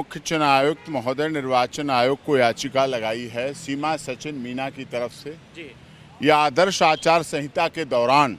मुख्य चुनाव आयुक्त महोदय निर्वाचन आयोग को याचिका लगाई है सीमा सचिन मीना की तरफ से। यह आदर्श आचार संहिता के दौरान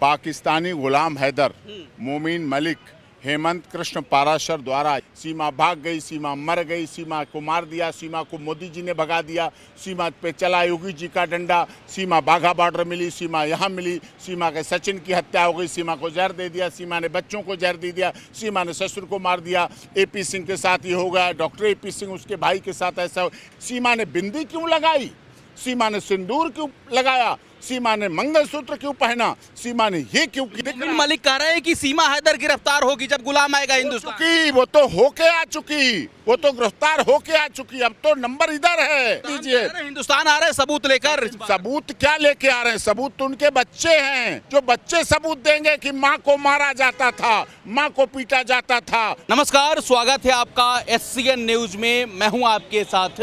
पाकिस्तानी गुलाम हैदर, मोमीन मलिक, हेमंत कृष्ण पाराशर द्वारा सीमा भाग गई, सीमा मर गई, सीमा को मार दिया, सीमा को मोदी जी ने भगा दिया, सीमा पे चला योगी जी का डंडा, सीमा बाघा बॉर्डर मिली, सीमा यहाँ मिली, सीमा के सचिन की हत्या हो गई, सीमा को जहर दे दिया, सीमा ने बच्चों को जहर दे दिया, सीमा ने ससुर को मार दिया, एपी सिंह के साथ ये हो गया, डॉक्टर एपी सिंह उसके भाई के साथ ऐसा हो। सीमा ने बिंदी क्यों लगाई, सीमा ने सिंदूर क्यों लगाया, सीमा ने मंगलसूत्र क्यों पहना, सीमा ने ये क्यों किया? लेकिन मलिक कह रहे हैं कि सीमा हैदर गिरफ्तार होगी जब गुलाम आएगा हिंदुस्तान। वो तो होके आ चुकी, वो तो गिरफ्तार होके आ चुकी, अब तो नंबर इधर है। दीजिए, हिंदुस्तान आ रहे हैं सबूत लेकर। सबूत क्या लेके आ रहे हैं? सबूत तो उनके बच्चे हैं, जो बच्चे सबूत देंगे कि माँ को मारा जाता था, माँ को पीटा जाता था। नमस्कार, स्वागत है आपका SCN न्यूज में। मैं हूं आपके साथ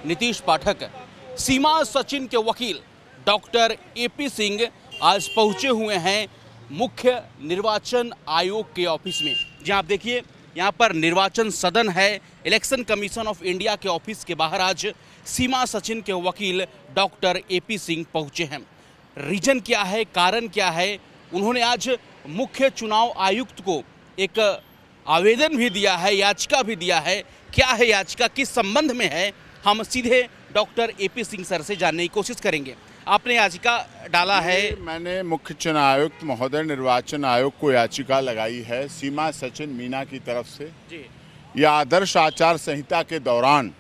नीतीश पाठक। सीमा सचिन के वकील डॉक्टर एपी सिंह आज पहुंचे हुए हैं मुख्य निर्वाचन आयोग के ऑफिस में, जहां आप देखिए यहां पर निर्वाचन सदन है। इलेक्शन कमीशन ऑफ इंडिया के ऑफिस के बाहर आज सीमा सचिन के वकील डॉक्टर एपी सिंह पहुंचे हैं। रीजन क्या है, कारण क्या है? उन्होंने आज मुख्य चुनाव आयुक्त को एक आवेदन भी दिया है, याचिका भी दिया है। क्या है याचिका, किस संबंध में है, हम सीधे डॉक्टर एपी सिंह सर से जानने की कोशिश करेंगे। आपने याचिका डाला है। मैंने मुख्य चुनाव आयुक्त महोदय निर्वाचन आयोग को याचिका लगाई है सीमा सचिन मीना की तरफ से। यह आदर्श आचार संहिता के दौरान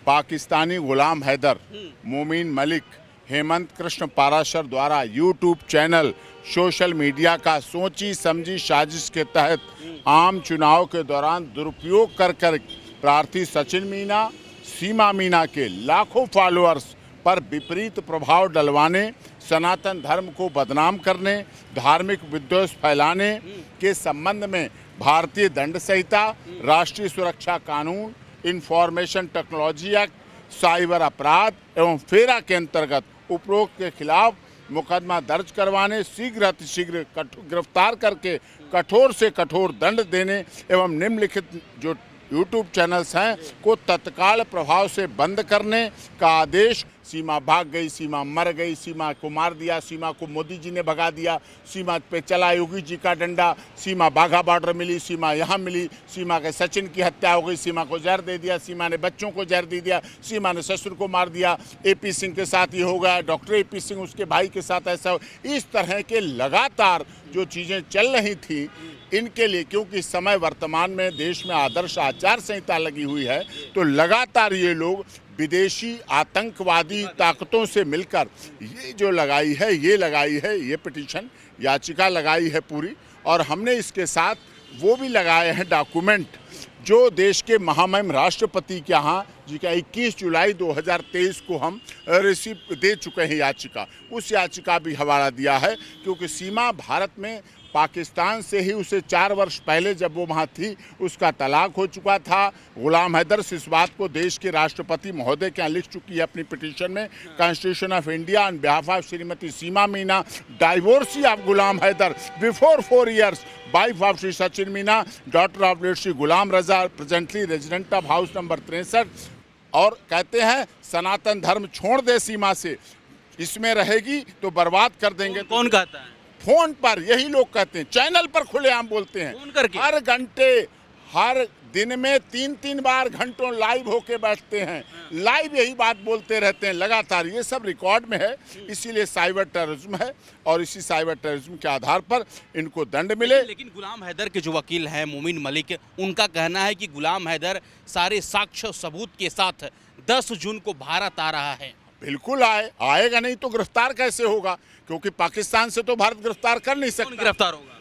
पाकिस्तानी गुलाम हैदर, मोमीन मलिक, हेमंत कृष्ण पाराशर द्वारा यूट्यूब चैनल, सोशल मीडिया का सोची समझी साजिश के तहत आम चुनाव के दौरान दुरुपयोग कर प्रार्थी सचिन मीना, सीमा मीना के लाखों फॉलोअर्स पर विपरीत प्रभाव डलवाने, सनातन धर्म को बदनाम करने, धार्मिक विद्वेष फैलाने के संबंध में भारतीय दंड संहिता, राष्ट्रीय सुरक्षा कानून, इंफॉर्मेशन टेक्नोलॉजी एक्ट, साइबर अपराध एवं फेरा के अंतर्गत उपरोक्त के खिलाफ मुकदमा दर्ज करवाने, शीघ्र अतिशीघ्र गिरफ्तार करके कठोर से कठोर दंड देने एवं निम्नलिखित जो यूट्यूब चैनल्स हैं को तत्काल प्रभाव से बंद करने का आदेश। सीमा भाग गई, सीमा मर गई, सीमा को मार दिया, सीमा को मोदी जी ने भगा दिया, सीमा पे चला योगी जी का डंडा, सीमा बाघा बॉर्डर मिली, सीमा यहाँ मिली, सीमा के सचिन की हत्या हो गई, सीमा को जहर दे दिया, सीमा ने बच्चों को जहर दे दिया, सीमा ने ससुर को मार दिया, एपी सिंह के साथ ये हो गया, डॉक्टर एपी सिंह उसके भाई के साथ ऐसा हो। इस तरह के लगातार जो चीज़ें चल रही थी इनके लिए, क्योंकि समय वर्तमान में देश में आदर्श आचार संहिता लगी हुई है, तो लगातार ये लोग विदेशी आतंकवादी ताकतों से मिलकर ये जो लगाई है ये पिटीशन याचिका लगाई है पूरी। और हमने इसके साथ वो भी लगाए हैं डॉक्यूमेंट जो देश के महामहिम राष्ट्रपति के यहाँ जी का 21 जुलाई 2023 को हम रिसीव दे चुके हैं याचिका। उस याचिका भी हवाला दिया है, क्योंकि सीमा भारत में पाकिस्तान से ही उसे 4 वर्ष पहले जब वो वहाँ थी उसका तलाक हो चुका था। गुलाम हैदर इस बात को देश के राष्ट्रपति महोदय के यहाँ लिख चुकी है अपनी पिटीशन में, constitution of India on behalf of Shrimati Seema Meena, divorcee of Ghulam Haider before 4 years, wife of Shri Sachin Meena, daughter of late Shri Ghulam Raza, presently resident of house number 63। और कहते हैं सनातन धर्म छोड़ दे सीमा से, इसमें रहेगी तो बर्बाद कर देंगे। कौन कहता है? फोन पर यही लोग कहते हैं, चैनल पर खुलेआम बोलते हैं, फोन करके हर घंटे हर दिन में 3-3 बार घंटों लाइव होके बैठते हैं, लाइव यही बात बोलते रहते हैं लगातार। ये सब रिकॉर्ड में है, इसीलिए साइबर टेररिज्म है और इसी साइबर टेररिज्म के आधार पर इनको दंड मिले। लेकिन गुलाम हैदर के जो वकील हैं मोमीन मलिक, उनका कहना है कि गुलाम हैदर सारे साक्ष्य सबूत के साथ 10 जून को भारत आ रहा है। बिल्कुल आएगा, नहीं तो गिरफ्तार कैसे होगा? क्योंकि पाकिस्तान से तो भारत गिरफ्तार कर नहीं सकता। गिरफ्तार होगा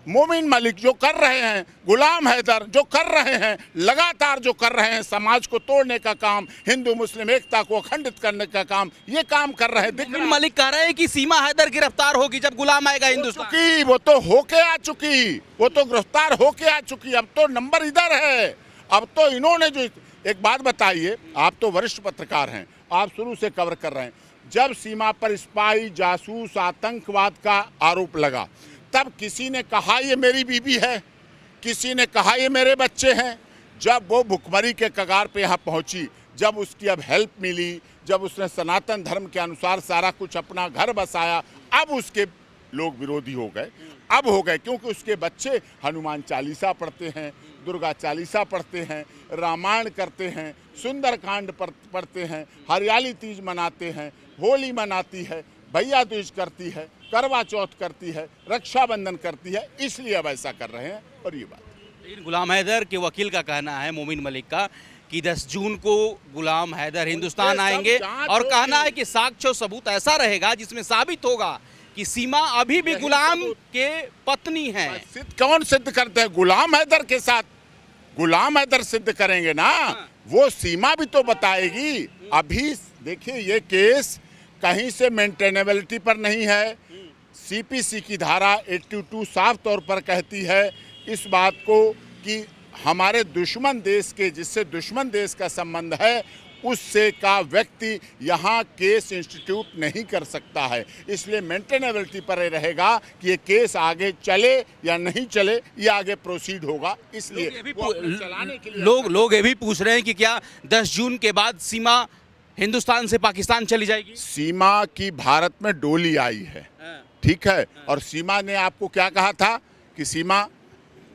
मोमीन मलिक जो कर रहे हैं, गुलाम हैदर जो कर रहे हैं, लगातार जो कर रहे हैं, समाज को तोड़ने का काम, हिंदू मुस्लिम एकता को अखंडित करने का काम, ये काम कर रहे हैं। मोमीन मलिक कह रहे हैं कि सीमा हैदर गिरफ्तार होगी जब गुलाम आएगा हिंदुस्तान। वो तो होके आ चुकी, वो तो गिरफ्तार होके आ चुकी, अब तो नंबर इधर है। अब तो इन्होंने जो, एक बात बताइए, आप तो वरिष्ठ पत्रकार हैं, आप शुरू से कवर कर रहे हैं, जब सीमा पर स्पाई, जासूस, आतंकवाद का आरोप लगा तब किसी ने कहा ये मेरी बीवी है, किसी ने कहा ये मेरे बच्चे हैं, जब वो भुखमरी के कगार पे यहाँ पहुंची, जब उसकी अब हेल्प मिली, जब उसने सनातन धर्म के अनुसार सारा कुछ अपना घर बसाया, अब उसके लोग विरोधी हो गए। अब हो गए क्योंकि उसके बच्चे हनुमान चालीसा पढ़ते हैं, दुर्गा चालीसा पढ़ते हैं, रामायण करते हैं, सुंदरकांड पढ़ते हैं, हरियाली तीज मनाते हैं, होली मनाती है, भैया दूज करती है, करवा चौथ करती है, रक्षाबंधन करती है, इसलिए अब ऐसा कर रहे हैं। और ये बात लेकिन गुलाम हैदर के वकील का कहना है, मोमिन मलिक का, कि 10 जून को गुलाम हैदर हिंदुस्तान आएंगे और कहना है कि साक्ष्य और सबूत ऐसा रहेगा जिसमें साबित होगा कि सीमा अभी भी गुलाम के पत्नी है। कौन सिद्ध करते हैं? गुलाम हैदर के साथ गुलाम हैदर सिद्ध करेंगे ना, वो सीमा भी तो बताएगी। अभी देखिए, ये केस कहीं से मेंटेनेबिलिटी पर नहीं है। सीपीसी की धारा 82 साफ तौर पर कहती है इस बात को कि हमारे दुश्मन देश के, जिससे दुश्मन देश का संबंध है, उससे का व्यक्ति यहाँ केस इंस्टीट्यूट नहीं कर सकता है। इसलिए मेंटेनेबिलिटी पर रहेगा कि ये केस आगे चले या नहीं चले, ये आगे प्रोसीड होगा। इसलिए चलाने के लिए लोग ये भी पूछ रहे हैं कि क्या 10 जून के बाद सीमा हिंदुस्तान से पाकिस्तान चली जाएगी? सीमा की भारत में डोली आई है, ठीक है, और सीमा ने आपको क्या कहा था कि सीमा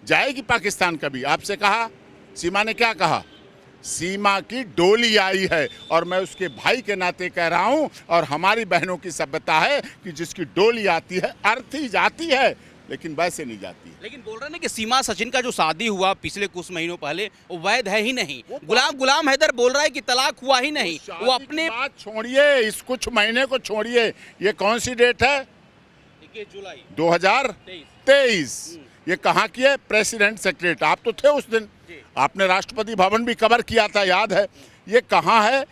जाएगी पाकिस्तान कभी? आपसे कहा? सीमा ने क्या कहा? सीमा की डोली आई है, और मैं उसके भाई के नाते कह रहा हूं, और हमारी बहनों की सभ्यता है कि जिसकी डोली आती है अर्थी जाती है, लेकिन वैसे नहीं जाती है। लेकिन बोल रहे हैं कि सीमा सचिन का जो शादी हुआ पिछले कुछ महीनों पहले, वो वैध है ही नहीं। गुलाम हैदर बोल रहा है कि तलाक हुआ ही नहीं। वो अपने बात छोड़िए, इस कुछ महीने को छोड़िए, ये कौन सी डेट है? 21 जुलाई 2023। ये कहाँ की है? President secretary. आप तो थे उस दिन, आपने राष्ट्रपति भवन भी कवर किया था, याद है? ये कहाँ है?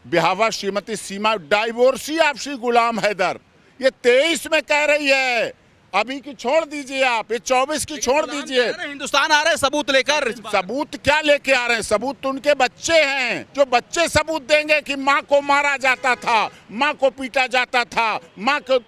बिहावा श्रीमती सीमा, डाइवोर्सी ऑफ श्री गुलाम हैदर, ये 23 में कह रही है। अभी की छोड़ दीजिए आप, ये 24 की छोड़ दीजिए। हिंदुस्तान आ रहे हैं सबूत लेकर। सबूत क्या लेके आ रहे हैं? सबूत तो उनके बच्चे हैं, जो बच्चे सबूत देंगे कि माँ को मारा जाता था, माँ को पीटा जाता था, माँ को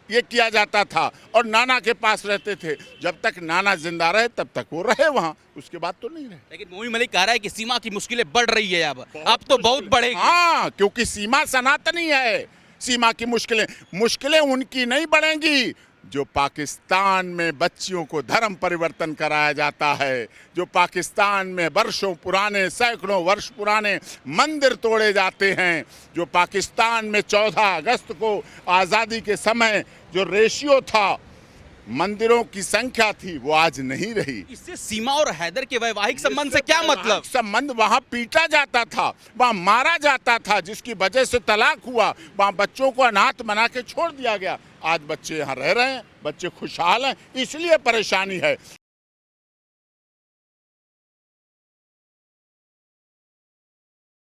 ये किया जाता था, और नाना के पास रहते थे। जब तक नाना जिंदा रहे तब तक वो रहे वहाँ, उसके बाद तो नहीं रहे। लेकिन मोमिन मलिक कह रहा है कि सीमा की मुश्किलें बढ़ रही है, अब तो बहुत बढ़ेगी। हाँ, क्योंकि सीमा सनातनी है। सीमा की मुश्किलें उनकी नहीं बढ़ेंगी जो पाकिस्तान में बच्चियों को धर्म परिवर्तन कराया जाता है, जो पाकिस्तान में वर्षों पुराने, सैकड़ों वर्ष पुराने मंदिर तोड़े जाते हैं, जो पाकिस्तान में 14 अगस्त को आज़ादी के समय जो रेशियो था, मंदिरों की संख्या थी, वो आज नहीं रही। इससे सीमा और हैदर के वैवाहिक संबंध से क्या मतलब? संबंध, वहां पीटा जाता था, वहां मारा जाता था, जिसकी वजह से तलाक हुआ, वहां बच्चों को अनाथ बना के छोड़ दिया गया। आज बच्चे यहाँ रह रहे हैं, बच्चे खुशहाल हैं, इसलिए परेशानी है।